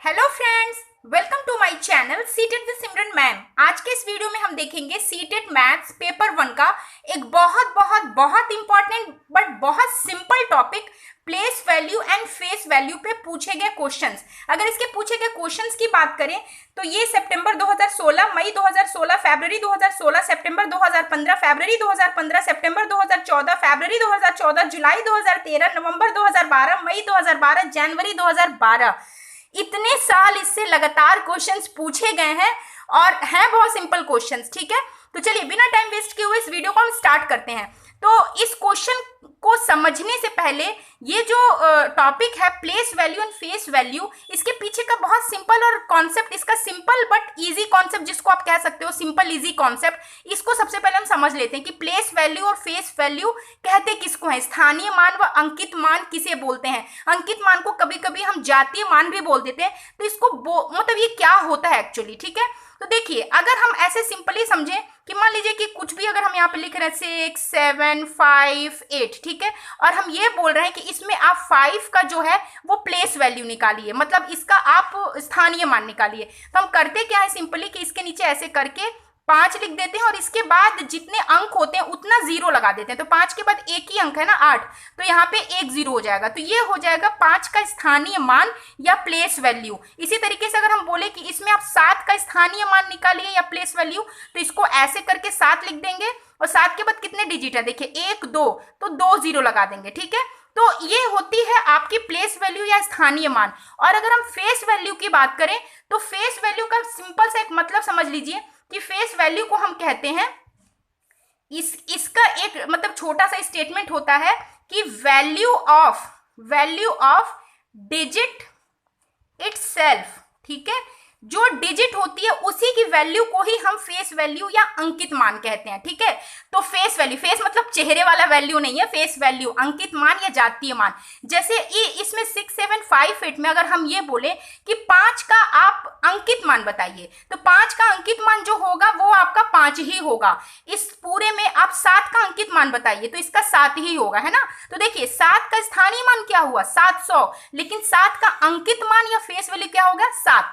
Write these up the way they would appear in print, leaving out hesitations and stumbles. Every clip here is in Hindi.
Hello friends, welcome to my channel CTET with Simran ma'am. आज के इस वीडियो में हम देखेंगे सीटेट मैथ्स पेपर 1 का एक बहुत बहुत बहुत इंपॉर्टेंट बट बहुत simple topic place value and face value पे पूछे गए क्वेश्चंस। अगर इसके पूछे गए क्वेश्चंस की बात करें तो ये सितंबर 2016, मई 2016, फरवरी 2016, सितंबर 2015, फरवरी 2015, सितंबर 2014, फरवरी 2014, जुलाई 2013, नवंबर 2012, मई 2012, जनवरी 2012, इतने साल इससे लगातार क्वेश्चंस पूछे गए हैं और हैं बहुत सिंपल क्वेश्चंस। ठीक है, तो चलिए बिना टाइम वेस्ट किए हुए इस वीडियो को हम स्टार्ट करते हैं। तो इस क्वेश्चन को समझने से पहले ये जो टॉपिक है place value and face value, इसके पीछे का बहुत सिंपल और कॉन्सेप्ट, इसका सिंपल बट इजी कॉन्सेप्ट जिसको आप कह सकते हो, सिंपल इजी कॉन्सेप्ट, इसको सबसे पहले हम समझ लेते हैं कि प्लेस वैल्यू और फेस वैल्यू कहते किसको हैं। स्थानीय मान व अंकित मान किसे बोलते हैं। अंकित मान को कभी कभी हम जातीय मान भी बोल देते हैं। तो इसको मतलब ये क्या होता है एक्चुअली। ठीक है, तो देखिए अगर हम ऐसे सिंपली समझें कि मान लीजिए कि कुछ भी अगर हम यहाँ पे लिख रहे हैं 6, 7, 5, 8, ठीक है, और हम ये बोल रहे हैं कि इसमें आप 5 का जो है वो प्लेस वैल्यू निकालिए, मतलब इसका आप स्थानीय मान निकालिए। तो हम करते क्या है सिंपली कि इसके नीचे ऐसे करके 5 लिख देते हैं और इसके बाद जितने अंक होते हैं उतना 0 लगा देते हैं। तो 5 के बाद एक ही अंक है ना 8, तो यहाँ पे 1 0 हो जाएगा। तो ये हो जाएगा 5 का स्थानीय मान या प्लेस वैल्यू। इसी तरीके से अगर हम बोले कि इसमें आप 7 का स्थानीय मान निकालिए या प्लेस वैल्यू, तो इसको ऐसे करके 7 लिख देंगे और 7 के बाद कितने डिजिट है, देखिए 1 2, तो 2 0 लगा देंगे। ठीक है, तो ये होती है आपकी प्लेस वैल्यू या स्थानीय मान। और अगर हम फेस वैल्यू की बात करें तो फेस वैल्यू का सिंपल सा एक मतलब समझ लीजिए कि फेस वैल्यू को हम कहते हैं, इसका एक मतलब छोटा सा स्टेटमेंट होता है कि वैल्यू ऑफ डिजिट इटसेल्फ। ठीक है, जो डिजिट होती है उसी की वैल्यू को ही हम फेस वैल्यू या अंकित मान कहते हैं। ठीक है, तो फेस वैल्यू, फेस मतलब चेहरे वाला वैल्यू नहीं है, फेस वैल्यू अंकित मान या जातीय मान। जैसे इसमें 6, 7, 5, 8 में अगर हम ये बोले कि 5 का आप अंकित मान बताइए, तो 5 का अंकित मान जो होगा वो आपका 5 ही होगा। इस पूरे में आप 7 का अंकित मान बताइए तो इसका 7 ही होगा, है ना। तो देखिए 7 का स्थानीय मान क्या हुआ 700, लेकिन 7 का अंकित मान या फेस वैल्यू क्या हो गया 7।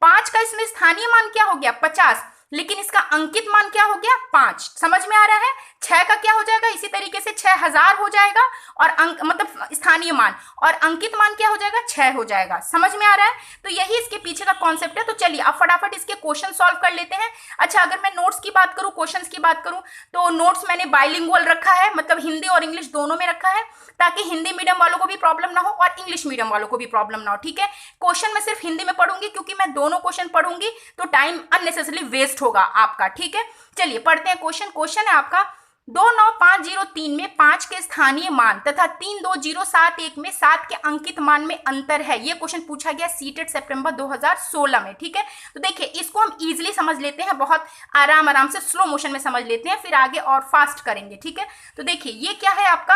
5 का इसमें स्थानीय मान क्या हो गया 50, लेकिन इसका अंकित मान क्या हो गया 5। समझ में आ रहा है। 6 का क्या हो जाएगा, इसी तरीके से 6000 हो जाएगा और अंक मतलब स्थानीय मान, और अंकित मान क्या हो जाएगा 6 हो जाएगा। समझ में आ रहा है। तो यही इसके पीछे का कॉन्सेप्ट है। तो चलिए अब फटाफट इसके क्वेश्चन सॉल्व कर लेते हैं। अच्छा, अगर मैं नोट्स की बात करूं, क्वेश्चंस की बात करूं, तो नोट्स मैंने बाइलिंगुअल रखा है, मतलब हिंदी और इंग्लिश दोनों में रखा है, ताकि हिंदी मीडियम वालों को भी प्रॉब्लम ना हो और इंग्लिश मीडियम वालों को भी प्रॉब्लम ना हो। ठीक है, क्वेश्चन मैं सिर्फ हिंदी में पढ़ूंगी क्योंकि मैं दोनों क्वेश्चन पढ़ूंगी तो टाइम अननेसेसरली वेस्ट होगा आपका। ठीक है, चलिए पढ़ते हैं क्वेश्चन। क्वेश्चन है आपका 29503 में 5 के स्थानीय मान तथा 32071 में 7 के अंकित मान में अंतर है। ये क्वेश्चन पूछा गया सीटेट सितंबर 2016 में। ठीक है, तो देखिए इसको हम इजीली समझ लेते हैं, बहुत आराम से स्लो मोशन में समझ लेते हैं, फिर आगे और फास्ट करेंगे। ठीक है, तो देखिए ये क्या है आपका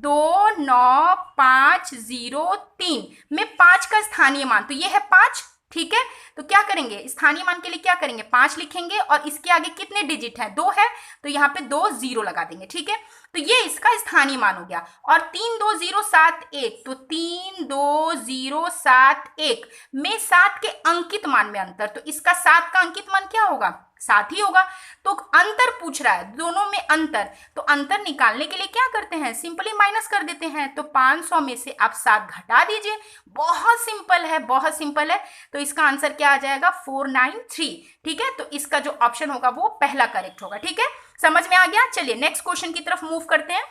29503 में 5 का स्थानीय मान, तो ये है 5। ठीक है, तो क्या करेंगे स्थानीय मान के लिए क्या करेंगे 5 लिखेंगे और इसके आगे कितने डिजिट हैं 2 है, तो यहाँ पे 2 0 लगा देंगे। ठीक है, तो ये इसका स्थानीय मान हो गया। और 32071, तो 32071 में 7 के अंकित मान में अंतर, तो इसका 7 का अंकित मान क्या होगा 7 ही होगा। तो अंतर पूछ रहा है दोनों में अंतर, तो अंतर निकालने के लिए क्या करते हैं सिंपली माइनस कर देते हैं। तो 500 में से आप 7 घटा दीजिए, बहुत सिंपल है, बहुत सिंपल है। तो इसका आंसर क्या आ जाएगा 493। ठीक है, तो इसका जो ऑप्शन होगा वो पहला करेक्ट होगा। ठीक है, समझ में आ गया। चलिए नेक्स्ट क्वेश्चन की तरफ मूव करते हैं।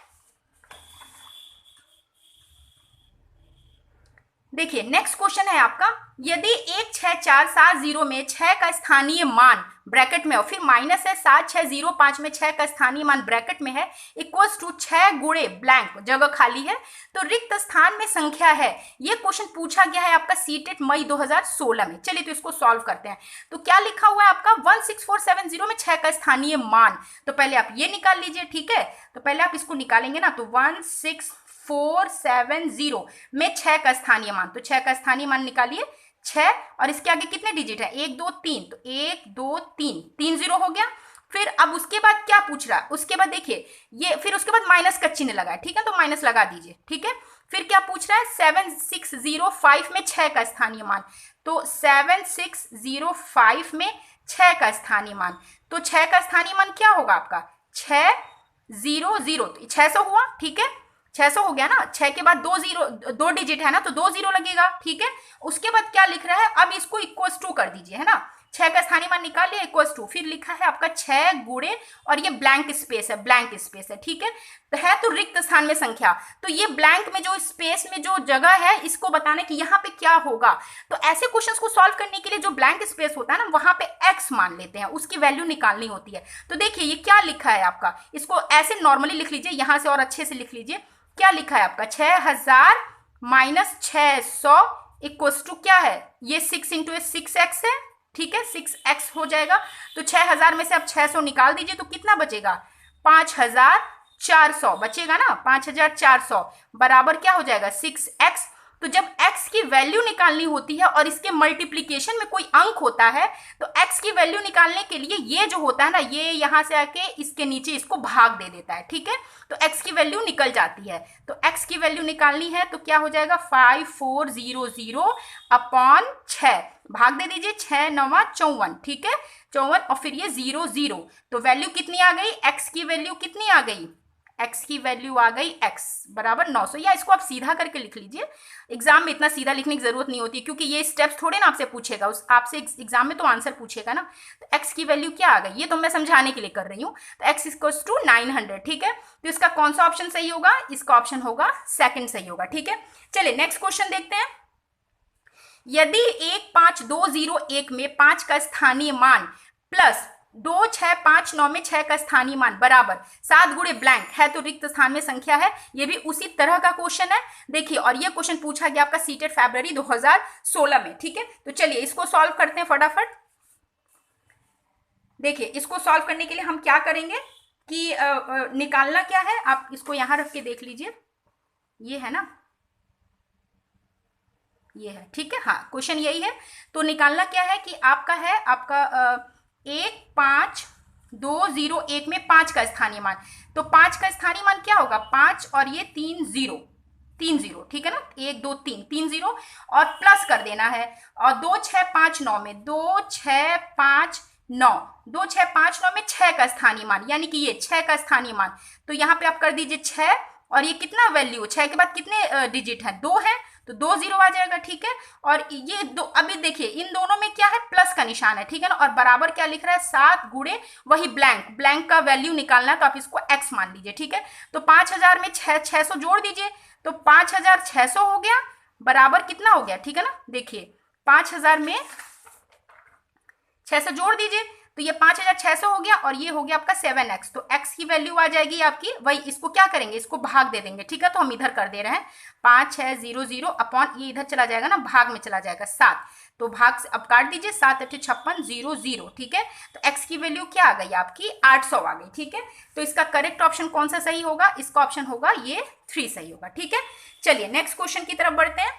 देखिए नेक्स्ट क्वेश्चन है आपका, यदि 16470 में 6 का स्थानीय मान ब्रैकेट में और फिर माइनस है 7605 में 6 का स्थानीय मान ब्रैकेट में है इक्वल्स टू 6 गुणे ब्लैंक, जगह खाली है तो रिक्त स्थान में संख्या है। ये क्वेश्चन पूछा गया है आपका सीटेट मई 2016 में। चलिए तो इसको सॉल्व करते हैं। तो क्या लिखा हुआ है आपका 16470 में 6 का स्थानीय मान, तो पहले आप ये निकाल लीजिए। ठीक है, तो पहले आप इसको निकालेंगे ना, तो 16470 में 6 का स्थानीय मान, तो 6 का स्थानीय मान निकालिए 6 और इसके आगे कितने डिजिट है 1 2 3, तो 1 2 3, 3 0 हो गया। फिर अब उसके बाद क्या पूछ रहा है, उसके बाद देखिए ये फिर उसके बाद माइनस का चिन्ह लगा है। ठीक है, तो माइनस लगा दीजिए। ठीक है, फिर क्या पूछ रहा है 7605 में 6 का स्थानीय मान, तो 7605 में 6 का स्थानीय मान, तो 6 का स्थानीय मान क्या होगा आपका 600, 600 हुआ, ठीक है 600 हो गया ना, 6 के बाद 2 डिजिट है ना, तो 2 0 लगेगा, ठीक है। उसके बाद क्या लिख रहा है, अब इसको इक्वल्स टू कर दीजिए, है ना, 6 का स्थानीय मान निकाल लिया इक्वल्स टू, फिर लिखा है आपका 6 गुणे और ये ब्लैंक स्पेस है, ठीक है तो रिक्त स्थान में संख्या, तो ये ब्लैंक में जो स्पेस में जो जगह है इसको बताना कि यहाँ पे क्या होगा। तो ऐसे क्वेश्चंस को सॉल्व करने के लिए जो ब्लैंक स्पेस होता है ना, वहां पे x मान लेते हैं, उसकी वैल्यू निकालनी होती है। तो देखिए ये क्या लिखा है आपका, इसको ऐसे नॉर्मली लिख लीजिए, यहां से और अच्छे से लिख लीजिए, क्या लिखा है आपका 6000 माइनस 600 इक्वल्स टू क्या है, ये 6 इंटू 6x है, ठीक है 6x हो जाएगा। तो 6000 में से आप 600 निकाल दीजिए तो कितना बचेगा 5400 बचेगा ना, 5400 बराबर क्या हो जाएगा 6x। तो जब x की वैल्यू निकालनी होती है और इसके मल्टीप्लीकेशन में कोई अंक होता है, तो x की वैल्यू निकालने के लिए ये जो होता है ना, ये यहां से आके इसके नीचे इसको भाग दे देता है, ठीक है, तो x की वैल्यू निकल जाती है। तो x की वैल्यू निकालनी है तो क्या हो जाएगा 5400 अपॉन 6, भाग दे दीजिए 6 9 54, ठीक है 54, और फिर ये 0 0, तो वैल्यू कितनी आ गई, x की वैल्यू कितनी आ गई, x की वैल्यू आ गई x बराबर 900, या इसको आप सीधा करके लिख लीजिए, एग्जाम में इतना सीधा लिखने की जरूरत नहीं होती, क्योंकि ये स्टेप्स थोड़े ना आपसे पूछेगा, उस आपसे एग्जाम में तो आंसर पूछेगा ना। तो x की वैल्यू क्या आ गई, ये तो मैं समझाने के लिए कर रही हूँ, तो x इक्वल्स टू 900, ठीक है। तो इसका कौन सा ऑप्शन सही होगा, इसका ऑप्शन होगा सेकंड सही होगा, ठीक है। चलिए नेक्स्ट क्वेश्चन देखते हैं। यदि 15201 में 5 का स्थानीय मान प्लस 2659 में 6 का स्थानीय मान बराबर 7 गुणे ब्लैंक है तो रिक्त स्थान में संख्या है, ये भी उसी तरह का क्वेश्चन है, देखिए, और ये क्वेश्चन पूछा गया आपका सीटेट फरवरी 2016 में, ठीक है। तो चलिए इसको सॉल्व करते हैं फटाफट। देखिए इसको सॉल्व करने के लिए हम क्या करेंगे कि निकालना क्या है, आप इसको यहां रख के देख लीजिए, ये है ना, ये है, ठीक है, हाँ क्वेश्चन यही है। तो निकालना क्या है कि आपका है आपका 15201 में 5 का स्थानीय मान, तो 5 का स्थानीय मान क्या होगा 5 और ये 3 0, ठीक है ना, 1 2 3 3 0 और प्लस कर देना है, और 2659 में 2659 में 6 का स्थानीय मान, यानी कि ये 6 का स्थानीय मान, तो यहाँ पे आप कर दीजिए 6 और ये कितना वैल्यू 6 के बाद कितने डिजिट है 2 है, तो 2 0 आ जाएगा, ठीक है। और ये दो, अभी देखिए इन दोनों में क्या है प्लस का निशान है, ठीक है ना, और बराबर क्या लिख रहा है 7 गुणे वही ब्लैंक का वैल्यू निकालना है, तो आप इसको x मान लीजिए, ठीक है। तो 5000 में 600 जोड़ दीजिए, तो 5600 हो गया, बराबर कितना हो गया, ठीक है ना, देखिए 5000 में 600 जोड़ दीजिए, तो ये 5600 हो गया और ये हो गया आपका 7x, तो x की वैल्यू आ जाएगी आपकी वही, इसको क्या करेंगे इसको भाग दे देंगे, ठीक है, तो हम इधर कर दे रहे हैं 5600 अपॉन ये इधर चला जाएगा ना, भाग में चला जाएगा 7, तो भाग से अब काट दीजिए 7 8 56 0 0, ठीक है। तो x की वैल्यू क्या आ गई आपकी 800 आ गई, ठीक है। तो इसका करेक्ट ऑप्शन कौन सा सही होगा, इसका ऑप्शन होगा ये 3 सही होगा, ठीक है। चलिए नेक्स्ट क्वेश्चन की तरफ बढ़ते हैं।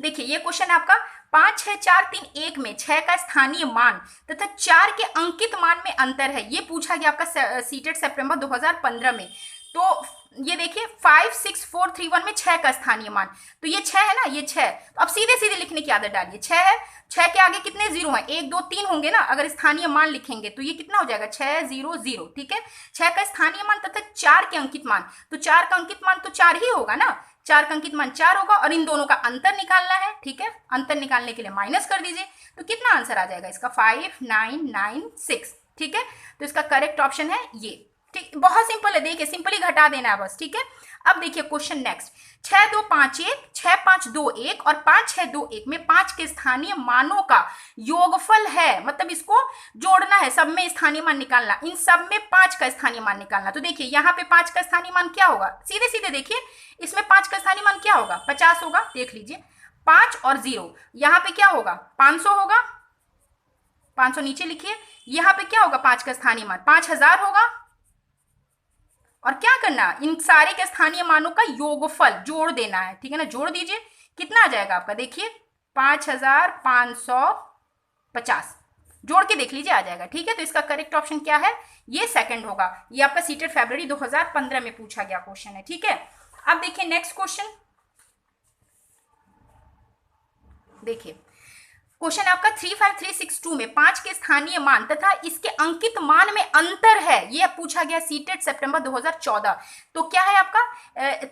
देखिए ये क्वेश्चन आपका 5 6 4 3 1 में 6 का स्थानीय मान तथा 4 के अंकित मान में अंतर है, ये पूछा गया आपका सीटेट सितंबर 2015 में। तो ये देखिए 56431 में 6 का स्थानीय मान, तो ये 6 है ना, ये 6, तो अब सीधे सीधे लिखने की आदत डालिए, 6 है, 6 के आगे कितने जीरो हैं 1 2 3 होंगे ना, अगर स्थानीय मान लिखेंगे तो ये कितना हो जाएगा 6 0 0, ठीक है। 6 का स्थानीय मान तथा 4 के अंकित मान, तो 4 का अंकित मान तो 4 ही होगा ना, 4 का अंकित मान 4 होगा, और इन दोनों का अंतर निकालना है, ठीक है। अंतर निकालने के लिए माइनस कर दीजिए, तो कितना आंसर आ जाएगा इसका 5996, ठीक है। तो इसका करेक्ट ऑप्शन है ये, ठीक, बहुत सिंपल है, देखिए सिंपली घटा देना है बस, ठीक है। अब देखिए क्वेश्चन नेक्स्ट, 6251 6521 और 5621 में 5 के स्थानीय मानों का योगफल है, मतलब इसको जोड़ना है, सब में स्थानीय मान निकालना, इन सब में 5 का स्थानीय मान निकालना। तो देखिए यहाँ पे 5 का स्थानीय मान क्या होगा, सीधे सीधे देखिए, इसमें 5 का स्थानीय मान क्या होगा 50 होगा, देख लीजिए 5 और 0, यहाँ पे क्या होगा 500 होगा, 500 नीचे लिखिए, यहाँ पे क्या होगा 5 का स्थानीय मान 5000 होगा, और क्या करना इन सारे के स्थानीय मानों का योगफल जोड़ देना है, ठीक है ना, जोड़ दीजिए, कितना आ जाएगा आपका देखिए 5550, जोड़ के देख लीजिए आ जाएगा, ठीक है। तो इसका करेक्ट ऑप्शन क्या है, ये सेकंड होगा, ये आपका सीटेट फरवरी 2015 में पूछा गया क्वेश्चन है, ठीक है। अब देखिए नेक्स्ट क्वेश्चन, देखिए क्वेश्चन आपका 35362 में 5 के स्थानीय मान तथा इसके अंकित मान में अंतर है, यह पूछा गया सीटेट सितंबर 2014। तो क्या है आपका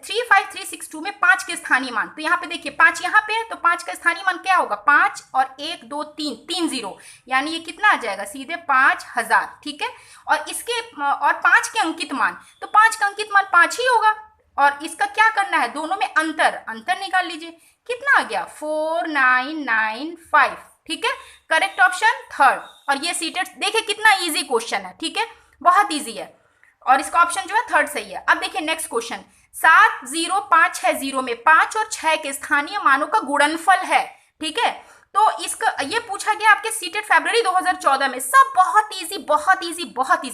35362 में 5 के स्थानीय मान, तो यहाँ पे देखिए 5 यहाँ पे है, तो 5 का स्थानीय मान क्या होगा, 5 और 1 2 3 3 0, यानी ये कितना आ जाएगा सीधे 5000, ठीक है। और इसके और 5 के अंकित मान, तो 5 का अंकित मान 5 ही होगा, और इसका क्या करना है, दोनों में अंतर निकाल लीजिए, कितना आ गया 4995, ठीक है। Correct option third. और ये सीटेट देखिए कितना इजी क्वेश्चन है, ठीक है, बहुत इजी है, और इसका ऑप्शन जो है थर्ड सही है। अब देखिए नेक्स्ट क्वेश्चन, 70560 में 5 और 6 के स्थानीय मानों का गुणनफल है, ठीक है। तो इसका ये पूछा गया आपके सीटेट फरवरी 2014 में। सब बहुत इजी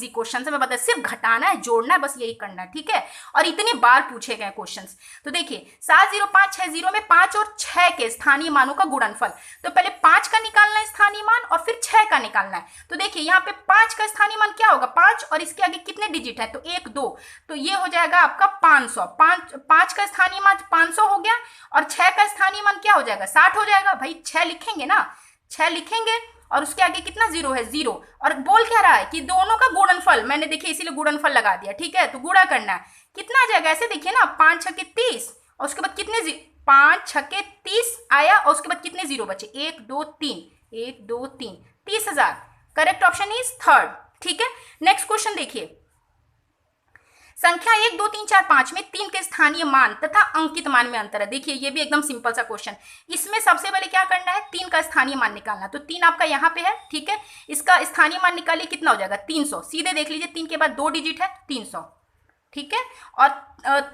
क्वेश्चन है, मैं बता सिर्फ घटाना है जोड़ना है, बस यही करना है, ठीक है। और इतने बार पूछे गए क्वेश्चंस। तो देखिए 70560 में 5 और 6 के स्थानीय मानों का गुणनफल, तो पहले 5 का निकालना है स्थानीय मान और फिर 6 का निकालना है। तो देखिए यहाँ पे 5 का स्थानीय मान क्या होगा, 5 और इसके आगे कितने डिजिट है, तो 1 2, तो ये हो जाएगा आपका 500। 5 का स्थानीय मान 500 हो गया, और 6 का स्थानीय मान क्या हो जाएगा, 60 हो जाएगा। भाई 6 लिखेंगे ना, 6 लिखेंगे और उसके आगे कितना जीरो है, 0। और बोल क्या रहा है कि दोनों का गुणनफल, मैंने देखिए इसीलिए गुणनफल लगा दिया, ठीक है। तो गुणा करना है, कितना आ जाएगा, ऐसे देखिए ना, 5 6 30, और उसके बाद कितने 5 6 30 आया, और उसके बाद कितने जीरो बचे, 1 2 3 1 2 3, 30,000। करेक्ट ऑप्शन इज थर्ड, ठीक है। नेक्स्ट क्वेश्चन देखिए, संख्या 1 2 3 4 5 में 3 के स्थानीय मान तथा अंकित मान में अंतर है। देखिए ये भी एकदम सिंपल सा क्वेश्चन, इसमें सबसे पहले क्या करना है, 3 का स्थानीय मान निकालना। तो 3 आपका यहाँ पे है, ठीक है, इसका स्थानीय मान निकालिए, कितना हो जाएगा 300, सीधे देख लीजिए 3 के बाद 2 डिजिट है 300, ठीक है। और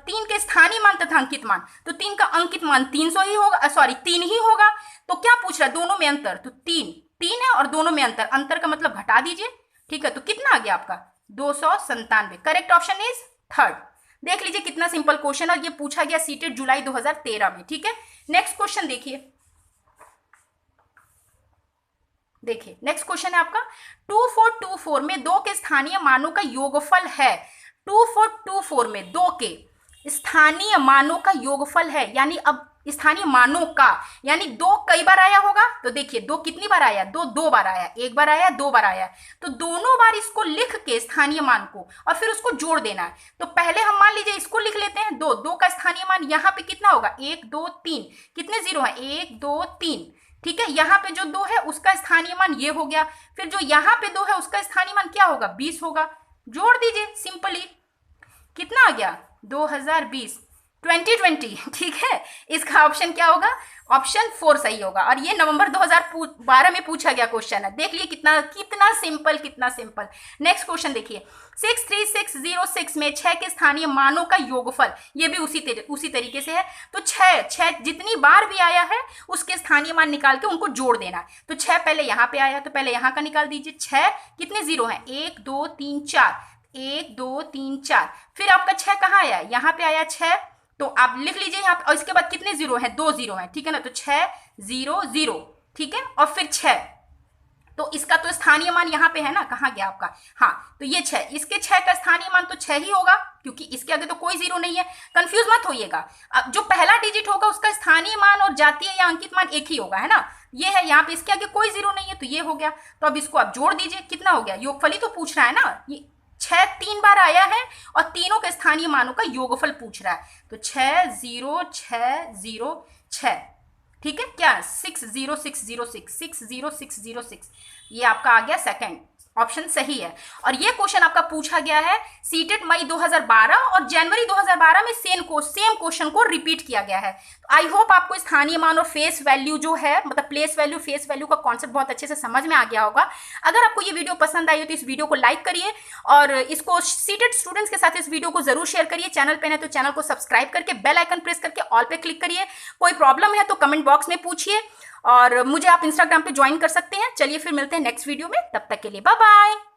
3 के स्थानीय मान तथा अंकित मान, तो 3 का अंकित मान 300 ही होगा, सॉरी 3 ही होगा। तो क्या पूछ रहा है, दोनों में अंतर, तो 3 है और दोनों में अंतर का मतलब घटा दीजिए, ठीक है। तो कितना आ गया आपका 297। Correct option is third. देख लीजिए कितना सिंपल क्वेश्चन, और ये पूछा गया सीटेट जुलाई 2013 में, ठीक है। नेक्स्ट क्वेश्चन देखिए, नेक्स्ट क्वेश्चन है आपका 2424 में 2 के स्थानीय मानों का योगफल है। 2424 में 2 के स्थानीय मानों का योगफल है, यानी अब स्थानीय मानों का, यानी 2 कई बार आया होगा, तो देखिए 2 कितनी बार आया, 2 बार आया, 1 बार आया 2 बार आया, तो दोनों बार इसको लिख के स्थानीय मान को और फिर उसको जोड़ देना है। तो पहले हम मान लीजिए इसको लिख लेते हैं, 2 का स्थानीय मान यहाँ पे कितना होगा, 1 2 3, कितने जीरो है, 1 2 3, ठीक है। यहाँ पे जो 2 है उसका स्थानीय मान ये हो गया, फिर जो यहाँ पे 2 है उसका स्थानीय मान क्या होगा, 20 होगा, जोड़ दीजिए सिंपली, कितना आ गया 2020 ठीक है। इसका ऑप्शन क्या होगा, ऑप्शन 4 सही होगा। और ये नवंबर 2012 में पूछा गया क्वेश्चन है, देख लिए कितना सिंपल। नेक्स्ट क्वेश्चन देखिए, 63606 में 6 के स्थानीय मानों का योगफल, ये भी उसी तरीके से है। तो 6 जितनी बार भी आया है उसके स्थानीय मान निकाल के उनको जोड़ देना है। तो 6 पहले यहाँ पे आया, तो पहले यहाँ का निकाल दीजिए, 6 कितने जीरो है, 1 2 3 4, 1 2 3 4, फिर आपका 6 कहाँ आया, यहाँ पे आया 6, तो आप लिख लीजिए यहाँ पे, और इसके बाद कितने जीरो हैं, 2 जीरो हैं, ठीक है ना। तो 6 0 0, ठीक है, और फिर 6, तो इसका तो स्थानीय मान यहाँ पे है ना, कहाँ गया आपका, हाँ, तो ये 6, इसके 6 का स्थानीय मान तो 6 ही होगा, क्योंकि इसके आगे तो कोई जीरो नहीं है, कंफ्यूज मत होइएगा। अब जो पहला डिजिट होगा उसका स्थानीय मान और जातीय या अंकित मान एक ही होगा, है ना, ये है यहाँ पे, इसके आगे कोई जीरो नहीं है, तो ये हो गया। तो अब इसको आप जोड़ दीजिए, कितना हो गया, योगफल ही तो पूछ रहा है ना, ये 6 3 बार आया है और तीनों के स्थानीय मानों का योगफल पूछ रहा है। तो 6 0 6 0 6, ठीक है, क्या 60606 60606, ये आपका आ गया सेकंड ऑप्शन सही है। और ये क्वेश्चन आपका पूछा गया है सीटेट मई 2012 और जनवरी 2012 में सेम क्वेश्चन को रिपीट किया गया है। आई होप आपको स्थानीय मान और फेस वैल्यू जो है, मतलब प्लेस वैल्यू फेस वैल्यू का कॉन्सेप्ट बहुत अच्छे से समझ में आ गया होगा। अगर आपको ये वीडियो पसंद आई हो तो इस वीडियो को लाइक करिए और इसको सीटेट स्टूडेंट्स के साथ इस वीडियो को जरूर शेयर करिए। चैनल पे है तो चैनल को सब्सक्राइब करके बेल आइकन प्रेस करके ऑल पे क्लिक करिए। कोई प्रॉब्लम है तो कमेंट बॉक्स में पूछिए और मुझे आप इंस्टाग्राम पे ज्वाइन कर सकते हैं। चलिए फिर मिलते हैं नेक्स्ट वीडियो में, तब तक के लिए बाय बाय।